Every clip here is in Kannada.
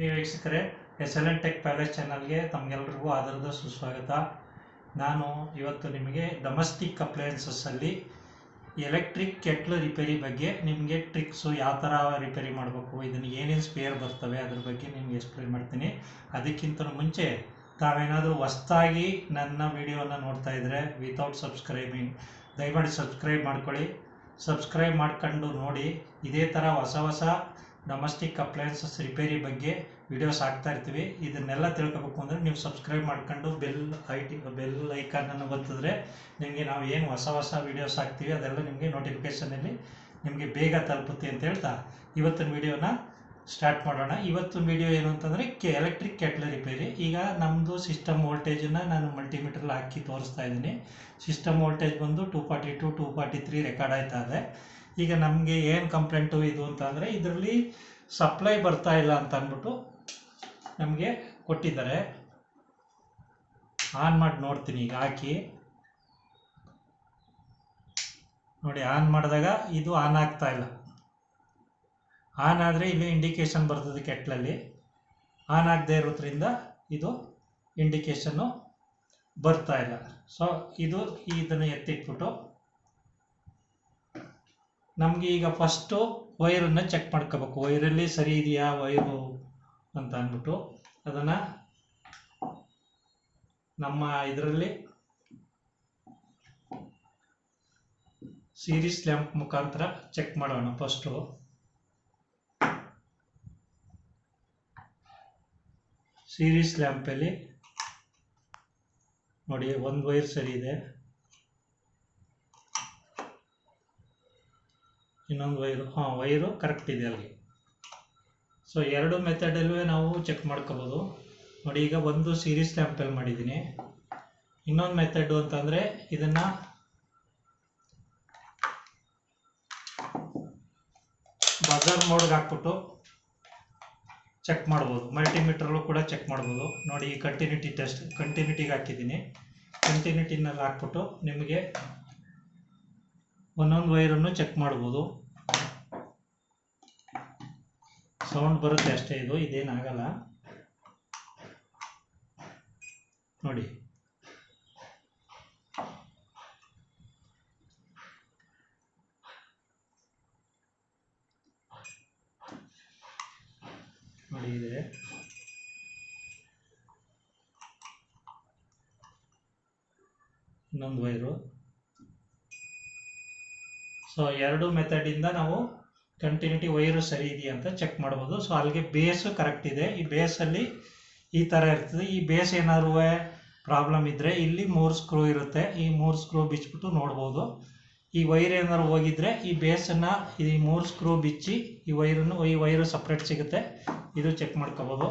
ಪ್ರಿಯ ವೀಕ್ಷಕರೇ, SLN Tech Palace ಚಾನಲ್ಗೆ ತಮಗೆಲ್ಲರಿಗೂ ಆದರದ ಸುಸ್ವಾಗತ. ನಾನು ಇವತ್ತು ನಿಮಗೆ ಡೊಮೆಸ್ಟಿಕ್ ಅಪ್ಲಯನ್ಸಸ್ಸಲ್ಲಿ ಎಲೆಕ್ಟ್ರಿಕ್ ಕೆಟ್ಲ್ ರಿಪೇರಿ ಬಗ್ಗೆ ನಿಮಗೆ ಟ್ರಿಕ್ಸು ಯಾವ ಥರ ರಿಪೇರಿ ಮಾಡಬೇಕು, ಇದನ್ನು ಏನೇನು ಸ್ಪೇರ್ ಬರ್ತವೆ ಅದ್ರ ಬಗ್ಗೆ ನಿಮಗೆ ಎಕ್ಸ್ಪ್ಲೇನ್ ಮಾಡ್ತೀನಿ. ಅದಕ್ಕಿಂತ ಮುಂಚೆ ತಾವೇನಾದರೂ ಹೊಸ್ದಾಗಿ ನನ್ನ ವಿಡಿಯೋನ ನೋಡ್ತಾ ಇದ್ದರೆ ವಿತೌಟ್ ಸಬ್ಸ್ಕ್ರೈಬಿಂಗ್ ದಯಮಾಡಿ ಸಬ್ಸ್ಕ್ರೈಬ್ ಮಾಡ್ಕೊಳ್ಳಿ. ಸಬ್ಸ್ಕ್ರೈಬ್ ಮಾಡ್ಕೊಂಡು ನೋಡಿ. ಇದೇ ಥರ ಹೊಸ ಡೊಮೆಸ್ಟಿಕ್ ಅಪ್ಲಯನ್ಸಸ್ ರಿಪೇರಿ ಬಗ್ಗೆ ವಿಡಿಯೋಸ್ ಹಾಕ್ತಾ ಇರ್ತೀವಿ. ಇದನ್ನೆಲ್ಲ ತಿಳ್ಕೋಬೇಕು ಅಂದರೆ ನೀವು ಸಬ್ಸ್ಕ್ರೈಬ್ ಮಾಡ್ಕೊಂಡು ಬೆಲ್ ಐಕಾನನ್ನು ಒತ್ತಿದ್ರೆ ನಿಮಗೆ ನಾವು ಏನು ಹೊಸ ವಿಡಿಯೋಸ್ ಹಾಕ್ತೀವಿ ಅದೆಲ್ಲ ನಿಮಗೆ ನೋಟಿಫಿಕೇಷನಲ್ಲಿ ನಿಮಗೆ ಬೇಗ ತಲುಪುತ್ತೆ ಅಂತ ಹೇಳ್ತಾ ಇವತ್ತಿನ ವಿಡಿಯೋನ ಸ್ಟಾರ್ಟ್ ಮಾಡೋಣ. ಇವತ್ತಿನ ವಿಡಿಯೋ ಏನು ಅಂತಂದರೆ ಎಲೆಕ್ಟ್ರಿಕ್ ಕೆಟ್ಲ್ ರಿಪೇರಿ. ಈಗ ನಮ್ಮದು ಸಿಸ್ಟಮ್ ವೋಲ್ಟೇಜನ್ನು ನಾನು ಮಲ್ಟಿಮೀಟ್ರಲ್ಲಿ ಹಾಕಿ ತೋರಿಸ್ತಾ ಇದ್ದೀನಿ. ಸಿಸ್ಟಮ್ ವೋಲ್ಟೇಜ್ ಬಂದು 242 243 ರೆಕಾರ್ಡ್ ಆಯ್ತಾ ಇದೆ. ಈಗ ನಮಗೆ ಏನು ಕಂಪ್ಲೇಂಟು ಇದು ಅಂತಂದರೆ ಇದರಲ್ಲಿ ಸಪ್ಲೈ ಬರ್ತಾ ಇಲ್ಲ ಅಂತ ಅಂದ್ಬಿಟ್ಟು ನಮಗೆ ಕೊಟ್ಟಿದ್ದಾರೆ. ಆನ್ ಮಾಡಿ ನೋಡ್ತೀನಿ. ಈಗ ಹಾಕಿ ನೋಡಿ, ಆನ್ ಮಾಡಿದಾಗ ಇದು ಆನ್ ಆಗ್ತಾ ಇಲ್ಲ. ಆನ್ ಆದರೆ ಇಲ್ಲಿ ಇಂಡಿಕೇಶನ್ ಬರ್ತದೆ ಕೆಟ್ಲಲ್ಲಿ. ಆನ್ ಆಗದೆ ಇರೋದ್ರಿಂದ ಇದು ಇಂಡಿಕೇಶನ್ನು ಬರ್ತಾ ಇಲ್ಲ. ಸೊ ಇದನ್ನು ಎತ್ತಿಟ್ಬಿಟ್ಟು ನಮಗೆ ಈಗ ಫಸ್ಟು ವೈರನ್ನು ಚೆಕ್ ಮಾಡ್ಕೋಬೇಕು. ವೈರಲ್ಲಿ ಸರಿ ಇದೆಯಾ ವೈರು ಅಂತ ಅಂದ್ಬಿಟ್ಟು ಅದನ್ನು ನಮ್ಮ ಇದರಲ್ಲಿ ಸೀರೀಸ್ ಲ್ಯಾಂಪ್ ಮುಖಾಂತರ ಚೆಕ್ ಮಾಡೋಣ. ಫಸ್ಟು ಸೀರೀಸ್ ಲ್ಯಾಂಪಲ್ಲಿ ನೋಡಿ, ಒಂದು ವೈರ್ ಸರಿ ಇದೆ, ಇನ್ನೊಂದು ವೈರು ಕರೆಕ್ಟ್ ಇದೆ ಅಲ್ಲಿ. ಸೊ ಎರಡು ಮೆಥಡಲ್ಲೂ ನಾವು ಚೆಕ್ ಮಾಡ್ಕೋಬೋದು. ನೋಡಿ, ಈಗ ಒಂದು ಸೀರೀಸ್ ಲ್ಯಾಂಪಲ್ಲಿ ಮಾಡಿದ್ದೀನಿ. ಇನ್ನೊಂದು ಮೆಥಡು ಅಂತಂದರೆ ಇದನ್ನು ಬಜರ್ ಮೋಡ್ಗೆ ಹಾಕ್ಬಿಟ್ಟು ಚೆಕ್ ಮಾಡ್ಬೋದು. ಮಲ್ಟಿಮೀಟ್ರಲ್ಲೂ ಕೂಡ ಚೆಕ್ ಮಾಡ್ಬೋದು. ನೋಡಿ, ಈ ಕಂಟಿನ್ಯೂಟಿಗೆ ಹಾಕಿದ್ದೀನಿ. ಕಂಟಿನ್ಯೂಟಿನಲ್ಲಿ ಹಾಕ್ಬಿಟ್ಟು ನಿಮಗೆ ಒಂದೊಂದು ವೈರನ್ನು ಚೆಕ್ ಮಾಡ್ಬೋದು. ಸೌಂಡ್ ಬರುತ್ತೆ ಅಷ್ಟೇ, ಇದೇನಾಗಲ್ಲ. ನೋಡಿ, ಇದೆ. ಇನ್ನೊಂದು ವೈರು. ಸೊ ಎರಡು ಮೆಥಡಿಂದ ನಾವು ಕಂಟಿನ್ಯೂಟಿ ವೈರು ಸರಿ ಇದೆಯಾ ಅಂತ ಚೆಕ್ ಮಾಡ್ಬೋದು. ಸೊ ಅಲ್ಲಿಗೆ ಬೇಸು ಕರೆಕ್ಟ್ ಇದೆ. ಈ ಬೇಸಲ್ಲಿ ಈ ಥರ ಇರ್ತದೆ. ಈ ಬೇಸ್ ಏನಾದ್ರು ಪ್ರಾಬ್ಲಮ್ ಇದ್ದರೆ ಇಲ್ಲಿ 3 ಸ್ಕ್ರೂ ಇರುತ್ತೆ. ಈ 3 ಸ್ಕ್ರೂ ಬಿಚ್ಚಿಬಿಟ್ಟು ನೋಡ್ಬೋದು. ಈ ವೈರ್ ಏನಾದ್ರು ಹೋಗಿದ್ರೆ ಈ ಬೇಸನ್ನು ಈ 3 ಸ್ಕ್ರೂ ಬಿಚ್ಚಿ ಈ ವೈರು ಸಪ್ರೇಟ್ ಸಿಗುತ್ತೆ. ಇದು ಚೆಕ್ ಮಾಡ್ಕೋಬೋದು.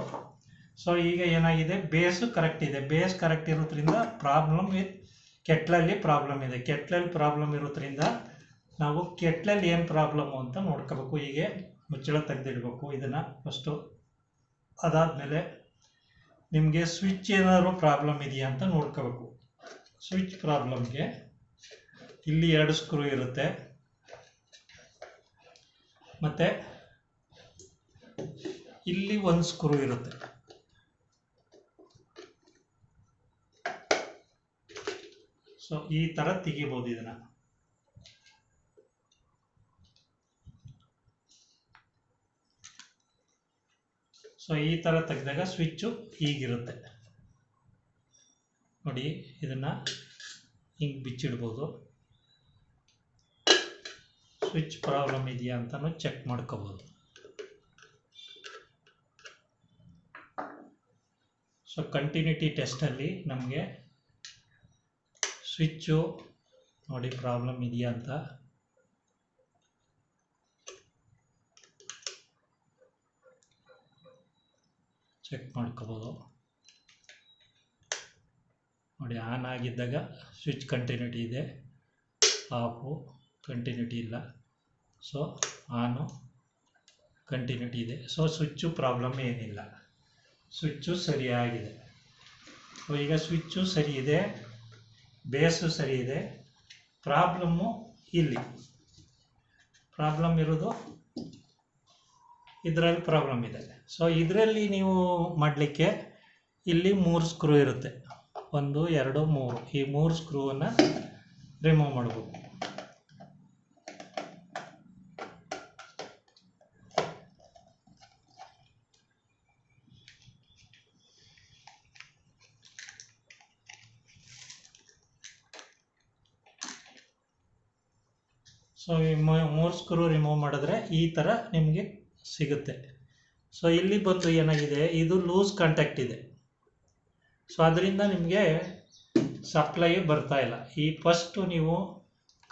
ಸೊ ಈಗ ಏನಾಗಿದೆ, ಬೇಸು ಕರೆಕ್ಟ್ ಇದೆ. ಬೇಸ್ ಕರೆಕ್ಟ್ ಇರೋದ್ರಿಂದ ಪ್ರಾಬ್ಲಮ್ ಕೆಟ್ಲಲ್ಲಿ ಪ್ರಾಬ್ಲಮ್ ಇದೆ. ಕೆಟ್ಲಲ್ಲಿ ಪ್ರಾಬ್ಲಮ್ ಇರೋದ್ರಿಂದ ನಾವು ಕೆಟ್ಲಲ್ಲಿ ಏನು ಪ್ರಾಬ್ಲಮ್ಮು ಅಂತ ನೋಡ್ಕೋಬೇಕು. ಹೀಗೆ ಮುಚ್ಚಳ ತೆಗೆದಿಡಬೇಕು ಇದನ್ನು ಫಸ್ಟು. ಅದಾದಮೇಲೆ ನಿಮಗೆ ಸ್ವಿಚ್ ಏನಾದರೂ ಪ್ರಾಬ್ಲಮ್ ಇದೆಯಾ ಅಂತ ನೋಡ್ಕೋಬೇಕು. ಸ್ವಿಚ್ ಪ್ರಾಬ್ಲಮ್ಗೆ ಇಲ್ಲಿ 2 ಸ್ಕ್ರೂ ಇರುತ್ತೆ, ಮತ್ತು ಇಲ್ಲಿ 1 ಸ್ಕ್ರೂ ಇರುತ್ತೆ. ಸೊ ಈ ಥರ ತೆಗಿಬೋದು ಇದನ್ನು. ಸೊ ಈ ಥರ ತೆಗೆದಾಗ ಸ್ವಿಚ್ಚು ಹೀಗಿರುತ್ತೆ. ನೋಡಿ, ಇದನ್ನು ಹಿಂಗೆ ಬಿಚ್ಚಿಡ್ಬೋದು. ಸ್ವಿಚ್ ಪ್ರಾಬ್ಲಮ್ ಇದೆಯಾ ಅಂತಲೂ ಚೆಕ್ ಮಾಡ್ಕೋಬೋದು. ಸೊ ಕಂಟಿನ್ಯೂಟಿ ಟೆಸ್ಟಲ್ಲಿ ನಮಗೆ ಸ್ವಿಚ್ಚು ನೋಡಿ ಪ್ರಾಬ್ಲಮ್ ಇದೆಯಾ ಅಂತ ಚೆಕ್ ಮಾಡ್ಕೋಬೋದು. ನೋಡಿ, ಆನ್ ಆಗಿದ್ದಾಗ ಸ್ವಿಚ್ ಕಂಟಿನ್ಯೂಟಿ ಇದೆ, ಆಫು ಕಂಟಿನ್ಯೂಟಿ ಇಲ್ಲ. ಸೊ ಆನು ಕಂಟಿನ್ಯೂಟಿ ಇದೆ. ಸೊ ಸ್ವಿಚ್ಚು ಪ್ರಾಬ್ಲಮ್ ಏನಿಲ್ಲ, ಸ್ವಿಚ್ಚು ಸರಿಯಾಗಿದೆ. ಸೊ ಈಗ ಸ್ವಿಚ್ಚು ಸರಿ ಇದೆ, ಬೇಸು ಸರಿ ಇದೆ. ಪ್ರಾಬ್ಲಮ್ಮು ಇಲ್ಲಿ ಪ್ರಾಬ್ಲಮ್ ಇರೋದು ಇದರಲ್ಲಿ ಪ್ರಾಬ್ಲಮ್ ಇದೆ. ಸೊ ಇದರಲ್ಲಿ ನೀವು ಮಾಡಲಿಕ್ಕೆ ಇಲ್ಲಿ 3 ಸ್ಕ್ರೂ ಇರುತ್ತೆ, 1 2 3. ಈ 3 ಸ್ಕ್ರೂವನ್ನು ರಿಮೂವ್ ಮಾಡಬೇಕು. ಸೊ ಈ 3 ಸ್ಕ್ರೂ ರಿಮೂವ್ ಮಾಡಿದ್ರೆ ಈ ಥರ ನಿಮಗೆ ಸಿಗುತ್ತೆ. ಸೊ ಇಲ್ಲಿ ಬಂದು ಏನಾಗಿದೆ, ಇದು ಲೂಸ್ ಕಾಂಟ್ಯಾಕ್ಟ್ ಇದೆ. ಸೊ ಅದರಿಂದ ನಿಮಗೆ ಸಪ್ಲೈ ಬರ್ತಾ ಇಲ್ಲ. ಈ ಫಸ್ಟು ನೀವು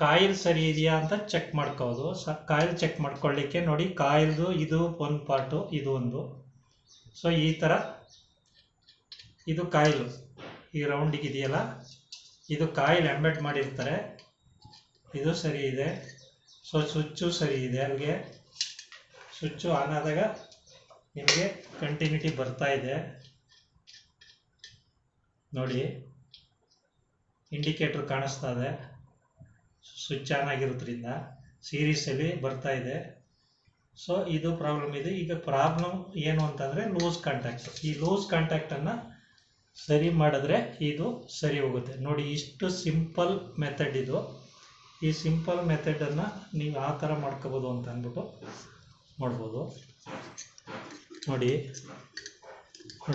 ಕಾಯಿಲ್ ಸರಿ ಇದೆಯಾ ಅಂತ ಚೆಕ್ ಮಾಡ್ಕೋದು. ಕಾಯಿಲ್ ಚೆಕ್ ಮಾಡ್ಕೊಳ್ಳಿಕ್ಕೆ ನೋಡಿ, ಕಾಯಿಲ್ದು ಇದು ಒಂದು ಪಾರ್ಟು, ಇದು ಒಂದು. ಸೊ ಈ ಥರ ಇದು ಕಾಯಿಲು ಈ ರೌಂಡಿಗೆ ಇದೆಯಲ್ಲ, ಇದು ಕಾಯಿಲ್ ಎಂಬೆಡ್ ಮಾಡಿರ್ತಾರೆ. ಇದು ಸರಿ ಇದೆ. ಸೊ ಸ್ವಿಚ್ಚು ಸರಿ ಇದೆ. ಅಲ್ಲಿಗೆ ಸ್ವಿಚ್ಚು ಆನ್ ಆದಾಗ ನಿಮಗೆ ಕಂಟಿನ್ಯೂಟಿ ಬರ್ತಾ ಇದೆ ನೋಡಿ, ಇಂಡಿಕೇಟ್ರ್ ಕಾಣಿಸ್ತಾ ಇದೆ. ಸ್ವಿಚ್ ಆನ್ ಆಗಿರೋದ್ರಿಂದ ಸೀರೀಸಲ್ಲಿ ಬರ್ತಾ ಇದೆ. ಸೊ ಇದು ಪ್ರಾಬ್ಲಮ್ ಇದೆ. ಈಗ ಪ್ರಾಬ್ಲಮ್ ಏನು ಅಂತಂದರೆ ಲೂಸ್ ಕಾಂಟ್ಯಾಕ್ಟ್. ಈ ಲೂಸ್ ಕಾಂಟ್ಯಾಕ್ಟನ್ನು ಸರಿ ಮಾಡಿದ್ರೆ ಇದು ಸರಿ ಹೋಗುತ್ತೆ ನೋಡಿ. ಇಷ್ಟು ಸಿಂಪಲ್ ಮೆಥಡ್ ಇದು. ಈ ಸಿಂಪಲ್ ಮೆಥಡನ್ನು ನೀವು ಆ ಥರ ಮಾಡ್ಕೋಬೋದು ಅಂತ ಅಂದ್ಬಿಟ್ಟು ಮಾಡ್ಬೋದು ನೋಡಿ.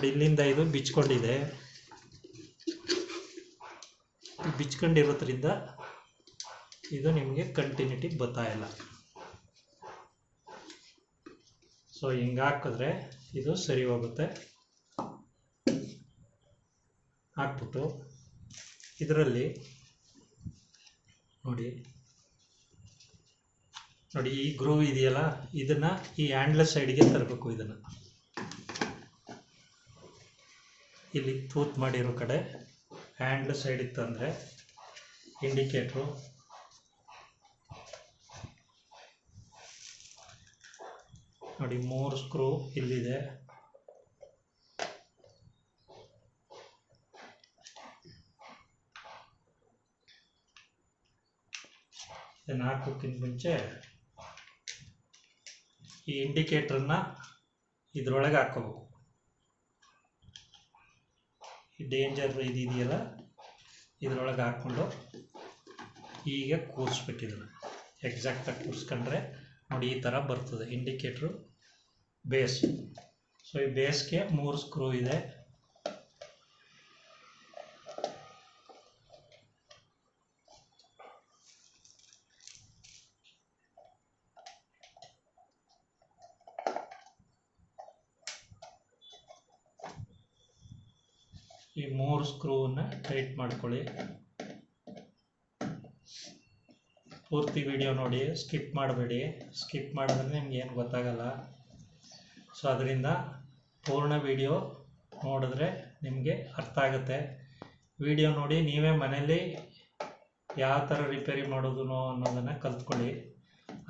ಇಲ್ಲಿಂದ ಇದು ಬಿಚ್ಕೊಂಡಿದೆ. ಬಿಚ್ಕೊಂಡಿರೋದ್ರಿಂದ ಇದು ನಿಮಗೆ ಕಂಟಿನ್ಯೂಟಿ ಬರ್ತಾ ಇಲ್ಲ. ಸೊ ಹಿಂಗೆ ಹಾಕಿದ್ರೆ ಇದು ಸರಿ ಹೋಗುತ್ತೆ. ಹಾಕ್ಬಿಟ್ಟು ಇದರಲ್ಲಿ ನೋಡಿ ಈ ಗ್ರೂವ್ ಇದೆಯಲ್ಲ, ಇದನ್ನು ಈ ಹ್ಯಾಂಡ್ಲ್ ಸೈಡ್ಗೆ ತರಬೇಕು. ಇದನ್ನು ಇಲ್ಲಿ ತೂತ್ ಮಾಡಿರೋ ಕಡೆ ಹ್ಯಾಂಡ್ಲ್ ಸೈಡಿಗೆ ತಂದರೆ ಇಂಡಿಕೇಟ್ರು ನೋಡಿ 3 ಸ್ಕ್ರೂ ಇಲ್ಲಿದೆ. ಇದನ್ನು ಹಾಕೋಕ್ಕಿಂತ ಮುಂಚೆ ಈ ಇಂಡಿಕೇಟ್ರನ್ನ ಇದರೊಳಗೆ ಹಾಕೋಬೇಕು. ಈ ಡೇಂಜರ್ ಇದೆಯಲ್ಲ, ಇದರೊಳಗೆ ಹಾಕ್ಕೊಂಡು ಹೀಗೆ ಕೂರಿಸ್ಬೇಕಿದನ್ನು. ಎಕ್ಸಾಕ್ಟಾಗಿ ಕೂರಿಸ್ಕೊಂಡ್ರೆ ನೋಡಿ ಈ ಥರ ಬರ್ತದೆ ಇಂಡಿಕೇಟ್ರು ಬೇಸ್. ಸೊ ಈ ಬೇಸ್ಗೆ 3 ಸ್ಕ್ರೂ ಇದೆ. ಈ 3 ಸ್ಕ್ರೂವನ್ನು ಟೈಟ್ ಮಾಡ್ಕೊಳ್ಳಿ. ಪೂರ್ತಿ ವಿಡಿಯೋ ನೋಡಿ, ಸ್ಕಿಪ್ ಮಾಡಬೇಡಿ. ಸ್ಕಿಪ್ ಮಾಡಿದ್ರೆ ನಿಮ್ಗೆ ಏನು ಗೊತ್ತಾಗಲ್ಲ. ಸೊ ಅದರಿಂದ ಪೂರ್ಣ ವಿಡಿಯೋ ನೋಡಿದ್ರೆ ನಿಮಗೆ ಅರ್ಥ ಆಗುತ್ತೆ. ವಿಡಿಯೋ ನೋಡಿ ನೀವೇ ಮನೆಯಲ್ಲಿ ಯಾವ ಥರ ರಿಪೇರಿ ಮಾಡೋದು ಅನ್ನೋದನ್ನು ಕಲ್ತ್ಕೊಳ್ಳಿ.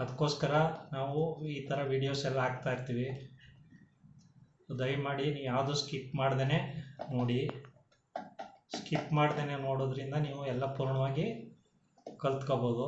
ಅದಕ್ಕೋಸ್ಕರ ನಾವು ಈ ಥರ ವೀಡಿಯೋಸ್ ಎಲ್ಲ ಹಾಕ್ತಾ ಇರ್ತೀವಿ. ದಯಮಾಡಿ ನೀವು ಯಾವುದು ಸ್ಕಿಪ್ ಮಾಡ್ದೇ ನೋಡಿ. ಸ್ಕಿಪ್ ಮಾಡ್ದೇ ನೋಡೋದ್ರಿಂದ ನೀವು ಎಲ್ಲ ಪೂರ್ಣವಾಗಿ ಕಲ್ತ್ಕೋಬೋದು.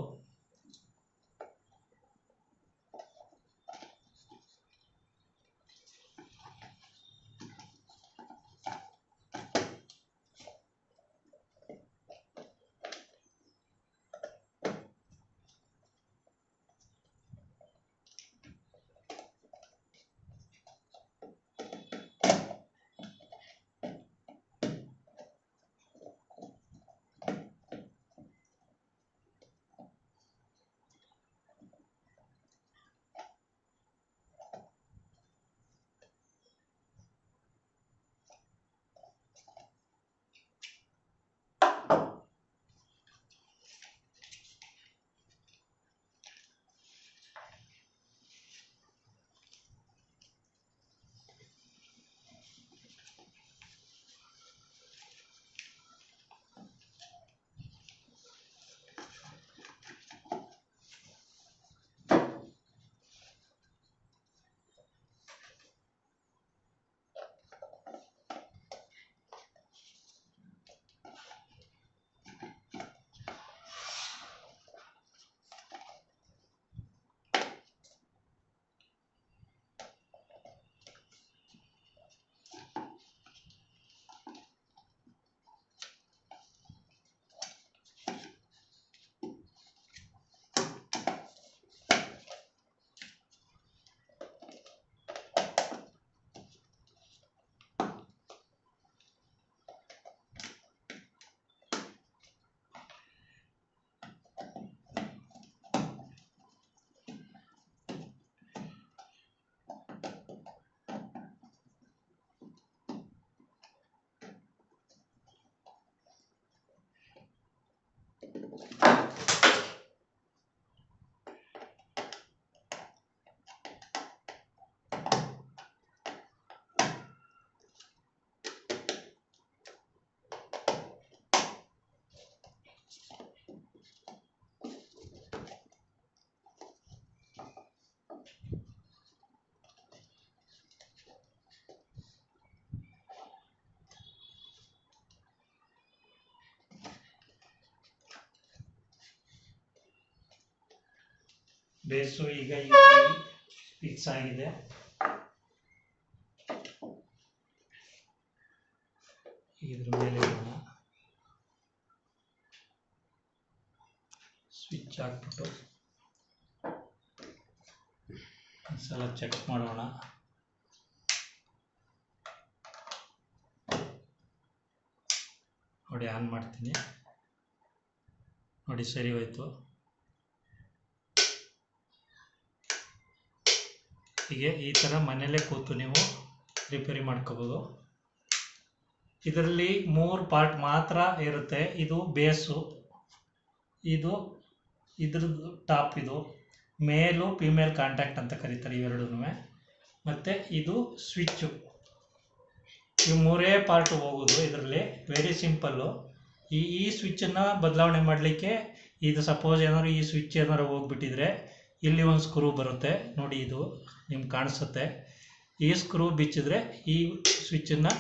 ಬೇಸು ಈಗ ಫಿಕ್ಸ್ ಆಗಿದೆ. ಇದ್ರ ಮೇಲೆ ಸ್ವಿಚ್ ಹಾಕ್ಬಿಟ್ಟು ಒಂದ್ಸಲ ಚೆಕ್ ಮಾಡೋಣ. ನೋಡಿ ಆನ್ ಮಾಡ್ತೀನಿ. ನೋಡಿ ಸರಿ ಹೋಯ್ತು. ಹೀಗೆ ಈ ಥರ ಮನೆಯಲ್ಲೇ ಕೂತು ನೀವು ರಿಪೇರಿ ಮಾಡ್ಕೋಬೋದು. ಇದರಲ್ಲಿ 3 ಪಾರ್ಟ್ ಮಾತ್ರ ಇರುತ್ತೆ. ಇದು ಬೇಸು, ಇದು ಇದ್ರದ್ದು ಟಾಪ್, ಇದು ಮೇಲು ಫಿಮೇಲ್ ಕಾಂಟ್ಯಾಕ್ಟ್ ಅಂತ ಕರೀತಾರೆ ಇವೆರಡೂ. ಮತ್ತು ಇದು ಸ್ವಿಚ್ಚು. ಈ 3 ಪಾರ್ಟ್ ಹೋಗೋದು ಇದರಲ್ಲಿ. Very simple. ಈ ಸ್ವಿಚ್ಚನ್ನು ಬದಲಾವಣೆ ಮಾಡಲಿಕ್ಕೆ, ಇದು ಸಪೋಸ್ ಏನಾದ್ರು ಈ ಸ್ವಿಚ್ ಏನಾದ್ರು ಹೋಗ್ಬಿಟ್ಟಿದ್ರೆ ಇಲ್ಲಿ ಒಂದು ಸ್ಕ್ರೂ ಬರುತ್ತೆ ನೋಡಿ, ಇದು ನಿಮ್ಗೆ ಕಾಣಿಸುತ್ತೆ. ಈ ಸ್ಕ್ರೂ ಬಿಚ್ಚಿದ್ರೆ ಈ ಸ್ವಿಚ್ಚನ್ನು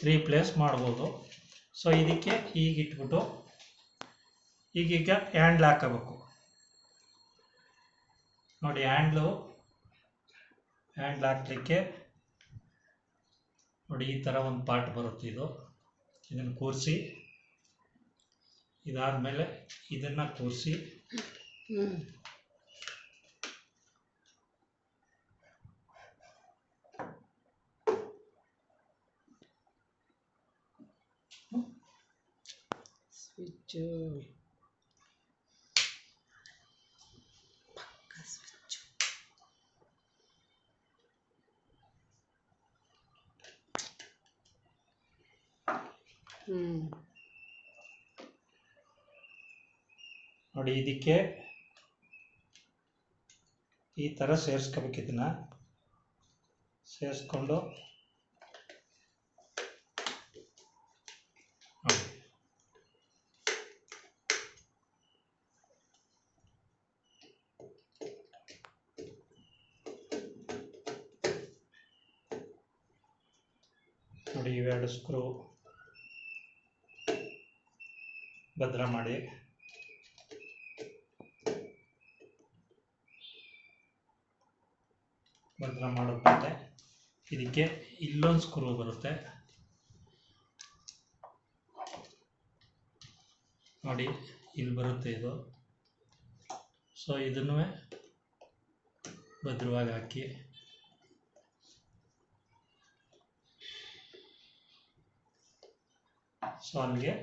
ರೀಪ್ಲೇಸ್ ಮಾಡ್ಬೋದು. ಸೊ ಇದಕ್ಕೆ ಈಗ ಇಟ್ಬಿಟ್ಟು ಈಗೀಗ ಹ್ಯಾಂಡ್ಲ್ ಹಾಕಬೇಕು ನೋಡಿ. ಹ್ಯಾಂಡ್ಲ್ ಹಾಕಲಿಕ್ಕೆ ನೋಡಿ ಈ ಥರ ಒಂದು ಪಾರ್ಟ್ ಬರುತ್ತೆ. ಇದನ್ನು ಕೂರಿಸಿ, ಇದಾದಮೇಲೆ ಇದನ್ನು ಕೂರಿಸಿ, ಸ್ವಿಚ್ ನೋಡಿ. ಇದಕ್ಕೆ ಈ ಥರ ಸೇರಿಸ್ಕೋಬೇಕು. ಇದನ್ನು ಸೇರಿಸ್ಕೊಂಡು ನೋಡಿ ಇವೆರಡು ಸ್ಕ್ರೂ ಭದ್ರ ಮಾಡಿ. ಭದ್ರ ಮಾಡೋದ್ಮೇಲೆ ಇದಕ್ಕೆ ಇಲ್ಲೊಂದು ಸ್ಕ್ರೂ ಬರುತ್ತೆ ನೋಡಿ, ಇಲ್ಲಿ ಬರುತ್ತೆ ಇದು. ಸೊ ಇದನ್ನು ಭದ್ರವಾಗಿ ಹಾಕಿ ಸೊ ಅಲ್ಲಿಗೆ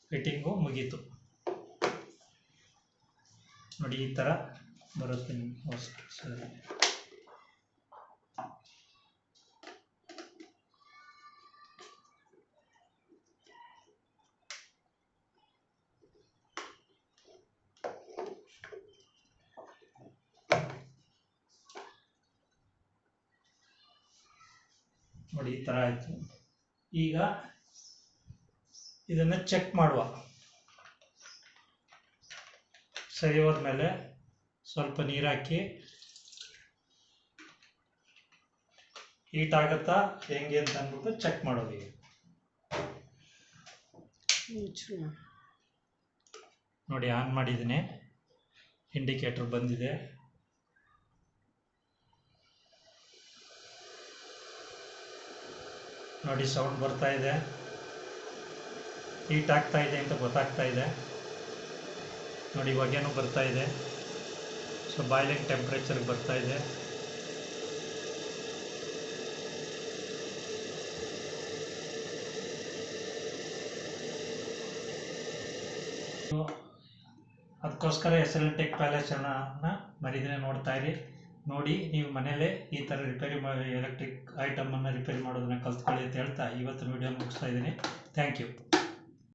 ಫಿಟ್ಟಿಂಗು ಮುಗೀತು ನೋಡಿ. ಈ ಥರ ಬರುತ್ತೆ ನಿಮ್ಗೆ. ಸರಿ, ನೋಡಿ ಈ ಥರ ಆಯಿತು. ಈಗ ಇದನ್ನು ಚೆಕ್ ಮಾಡುವ. ಸರಿ ಹೋದ್ಮೇಲೆ ಸ್ವಲ್ಪ ನೀರು ಹಾಕಿ ಹೀಟ್ ಆಗುತ್ತಾ ಹೆಂಗೆ ಅಂತ ಅಂದ್ಬಿಟ್ಟು ಚೆಕ್ ಮಾಡೋದು. ಈಗ ನೋಡಿ ಆನ್ ಮಾಡಿದ್ದೀನಿ, ಇಂಡಿಕೇಟರ್ ಬಂದಿದೆ. ನೋಡಿ ಸೌಂಡ್ ಬರ್ತಾ ಇದೆ, ಹೀಟ್ ಆಗ್ತಾ ಇದೆ ಅಂತ ಗೊತ್ತಾಗ್ತಾ ಇದೆ ನೋಡಿ. ಹೊಗೆನೂ ಬರ್ತಾ ಇದೆ. ಸೊ ಬಾಯ್ಲಿಂಗ್ ಟೆಂಪ್ರೇಚರ್ಗೆ ಬರ್ತಾ ಇದೆ. ಅದಕ್ಕೋಸ್ಕರ SLN Tech Palace ಚಾನಲ್ನ ಮರಿದೇ ನೋಡ್ತಾ ಇರಿ. ನೋಡಿ ನೀವು ಮನೇಲೆ ಈ ಥರ ರಿಪೇರಿ ಎಲೆಕ್ಟ್ರಿಕ್ ಐಟಮನ್ನು ರಿಪೇರಿ ಮಾಡೋದನ್ನು ಕಲ್ತ್ಕೊಳ್ಳಿ ಅಂತ ಹೇಳ್ತಾ ಇವತ್ತಿನ ವಿಡಿಯೋ ಮುಗಿಸ್ತಾ ಇದ್ದೀನಿ. Thank you.